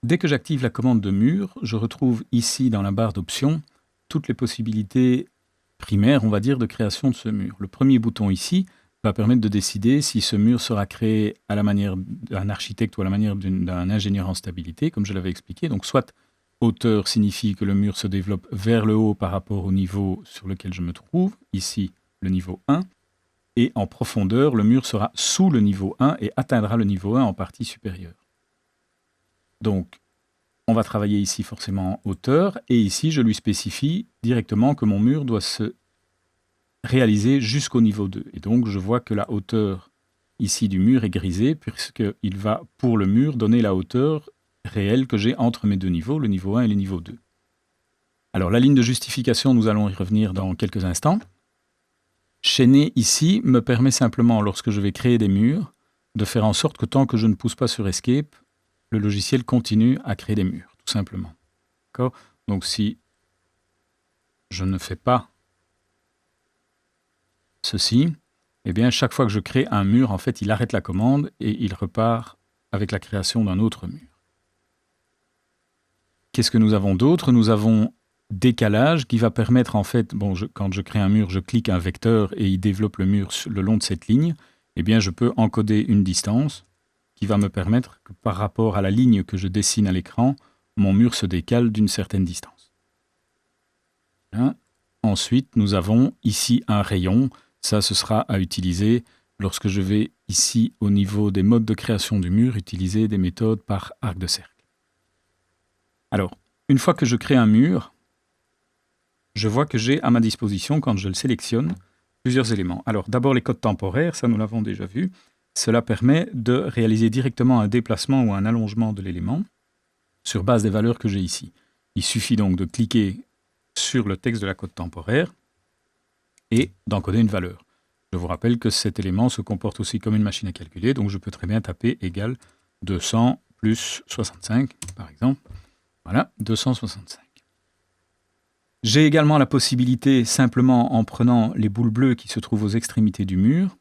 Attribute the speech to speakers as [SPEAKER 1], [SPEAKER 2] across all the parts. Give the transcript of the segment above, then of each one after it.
[SPEAKER 1] Dès que j'active la commande de mur, je retrouve ici dans la barre d'options toutes les possibilités primaires, on va dire, de création de ce mur. Le premier bouton ici va permettre de décider si ce mur sera créé à la manière d'un architecte ou à la manière d'un ingénieur en stabilité, comme je l'avais expliqué. Donc soit hauteur signifie que le mur se développe vers le haut par rapport au niveau sur lequel je me trouve, ici le niveau 1, et en profondeur, le mur sera sous le niveau 1 et atteindra le niveau 1 en partie supérieure. Donc, on va travailler ici forcément en hauteur, et ici, je lui spécifie directement que mon mur doit se réaliser jusqu'au niveau 2. Et donc, je vois que la hauteur ici du mur est grisée, puisqu'il va, pour le mur, donner la hauteur réelle que j'ai entre mes deux niveaux, le niveau 1 et le niveau 2. Alors, la ligne de justification, nous allons y revenir dans quelques instants. Chaîner ici me permet simplement, lorsque je vais créer des murs, de faire en sorte que tant que je ne pousse pas sur Escape, le logiciel continue à créer des murs, tout simplement. D'accord ? Donc si je ne fais pas ceci, eh bien chaque fois que je crée un mur, en fait, il arrête la commande et il repart avec la création d'un autre mur. Qu'est-ce que nous avons d'autre ? Nous avons décalage qui va permettre, en fait, quand je crée un mur, je clique un vecteur et il développe le mur le long de cette ligne. Eh bien, je peux encoder une distance qui va me permettre que par rapport à la ligne que je dessine à l'écran, mon mur se décale d'une certaine distance. Hein ? Ensuite, nous avons ici un rayon. Ça, ce sera à utiliser lorsque je vais ici, au niveau des modes de création du mur, utiliser des méthodes par arc de cercle. Alors, une fois que je crée un mur, je vois que j'ai à ma disposition, quand je le sélectionne, plusieurs éléments. Alors, d'abord les codes temporaires, ça nous l'avons déjà vu. Cela permet de réaliser directement un déplacement ou un allongement de l'élément sur base des valeurs que j'ai ici. Il suffit donc de cliquer sur le texte de la code temporaire et d'encoder une valeur. Je vous rappelle que cet élément se comporte aussi comme une machine à calculer, donc je peux très bien taper égal 200 plus 65, par exemple. Voilà, 265. J'ai également la possibilité, simplement en prenant les boules bleues qui se trouvent aux extrémités du mur,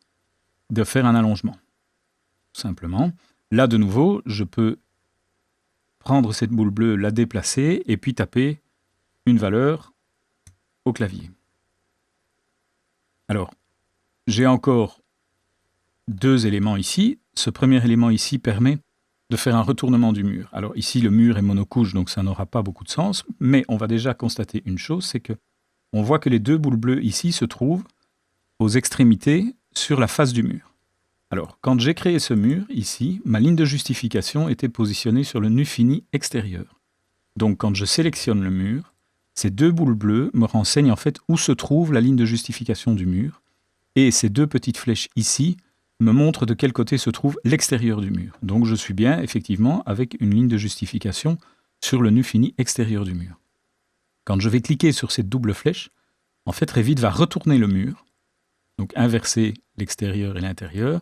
[SPEAKER 1] de faire un allongement. Simplement. Là, de nouveau, je peux prendre cette boule bleue, la déplacer et puis taper une valeur au clavier. Alors, j'ai encore deux éléments ici. Ce premier élément ici permet de faire un retournement du mur. Alors ici, le mur est monocouche, donc ça n'aura pas beaucoup de sens, mais on va déjà constater une chose, c'est que on voit que les deux boules bleues ici se trouvent aux extrémités sur la face du mur. Alors, quand j'ai créé ce mur, ici, ma ligne de justification était positionnée sur le nu fini extérieur. Donc, quand je sélectionne le mur, ces deux boules bleues me renseignent en fait où se trouve la ligne de justification du mur, et ces deux petites flèches ici me montrent de quel côté se trouve l'extérieur du mur. Donc, je suis bien, effectivement, avec une ligne de justification sur le nu fini extérieur du mur. Quand je vais cliquer sur cette double flèche, en fait, Revit va retourner le mur, donc inverser l'extérieur et l'intérieur,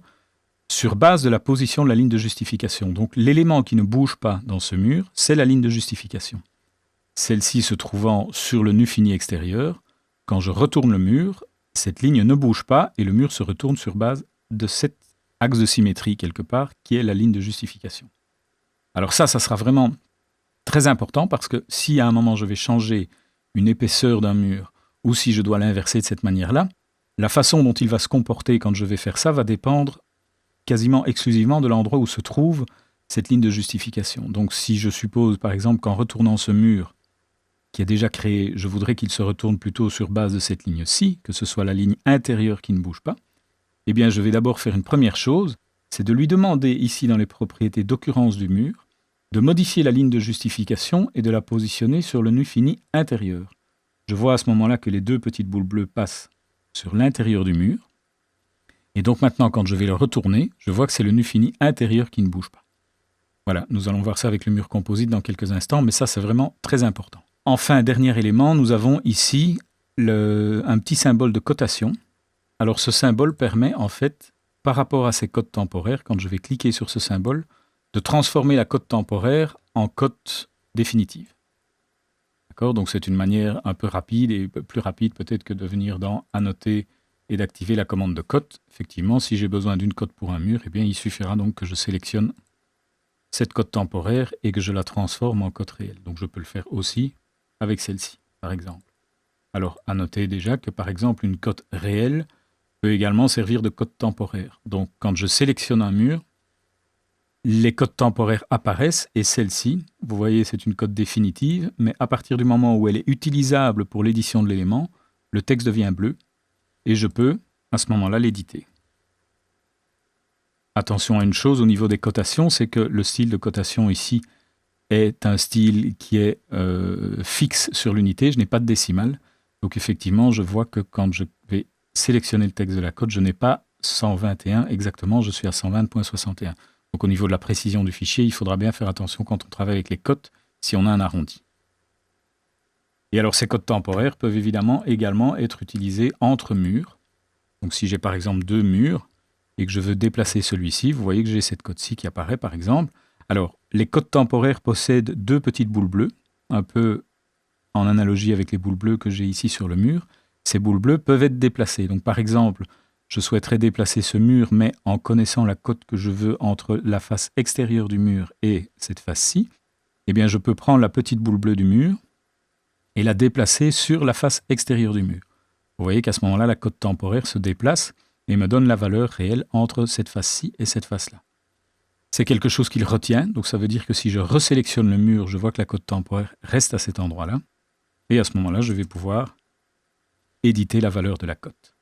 [SPEAKER 1] sur base de la position de la ligne de justification. Donc l'élément qui ne bouge pas dans ce mur, c'est la ligne de justification. Celle-ci se trouvant sur le nu fini extérieur, quand je retourne le mur, cette ligne ne bouge pas et le mur se retourne sur base de cet axe de symétrie quelque part, qui est la ligne de justification. Alors ça sera vraiment très important parce que si à un moment je vais changer une épaisseur d'un mur ou si je dois l'inverser de cette manière-là, la façon dont il va se comporter quand je vais faire ça va dépendre quasiment exclusivement de l'endroit où se trouve cette ligne de justification. Donc si je suppose par exemple qu'en retournant ce mur qui est déjà créé, je voudrais qu'il se retourne plutôt sur base de cette ligne-ci, que ce soit la ligne intérieure qui ne bouge pas, eh bien je vais d'abord faire une première chose, c'est de lui demander ici dans les propriétés d'occurrence du mur, de modifier la ligne de justification et de la positionner sur le nu fini intérieur. Je vois à ce moment-là que les deux petites boules bleues passent sur l'intérieur du mur. Et donc maintenant, quand je vais le retourner, je vois que c'est le nu fini intérieur qui ne bouge pas. Voilà, nous allons voir ça avec le mur composite dans quelques instants, mais ça c'est vraiment très important. Enfin, dernier élément, nous avons ici un petit symbole de cotation. Alors ce symbole permet en fait, par rapport à ces cotes temporaires, quand je vais cliquer sur ce symbole, de transformer la cote temporaire en cote définitive. D'accord ? Donc c'est une manière un peu rapide et plus rapide peut-être que de venir dans Annoter et d'activer la commande de cote. Effectivement, si j'ai besoin d'une cote pour un mur, eh bien, il suffira donc que je sélectionne cette cote temporaire et que je la transforme en cote réelle. Donc je peux le faire aussi avec celle-ci, par exemple. Alors, à noter déjà que, par exemple, une cote réelle peut également servir de cote temporaire. Donc, quand je sélectionne un mur, les cotes temporaires apparaissent et celle-ci, vous voyez, c'est une cote définitive, mais à partir du moment où elle est utilisable pour l'édition de l'élément, le texte devient bleu et je peux, à ce moment-là, l'éditer. Attention à une chose au niveau des cotations, c'est que le style de cotation ici est un style qui est fixe sur l'unité, je n'ai pas de décimale. Donc effectivement, je vois que quand je vais sélectionner le texte de la cote, je n'ai pas 121 exactement, je suis à 120.61. Donc au niveau de la précision du fichier, il faudra bien faire attention quand on travaille avec les cotes, si on a un arrondi. Et alors ces cotes temporaires peuvent évidemment également être utilisées entre murs. Donc si j'ai par exemple deux murs et que je veux déplacer celui-ci, vous voyez que j'ai cette cote-ci qui apparaît par exemple. Alors les cotes temporaires possèdent deux petites boules bleues, un peu en analogie avec les boules bleues que j'ai ici sur le mur. Ces boules bleues peuvent être déplacées. Donc par exemple, je souhaiterais déplacer ce mur, mais en connaissant la cote que je veux entre la face extérieure du mur et cette face-ci, eh bien je peux prendre la petite boule bleue du mur et la déplacer sur la face extérieure du mur. Vous voyez qu'à ce moment-là, la cote temporaire se déplace et me donne la valeur réelle entre cette face-ci et cette face-là. C'est quelque chose qu'il retient, donc ça veut dire que si je resélectionne le mur, je vois que la cote temporaire reste à cet endroit-là, et à ce moment-là, je vais pouvoir éditer la valeur de la cote.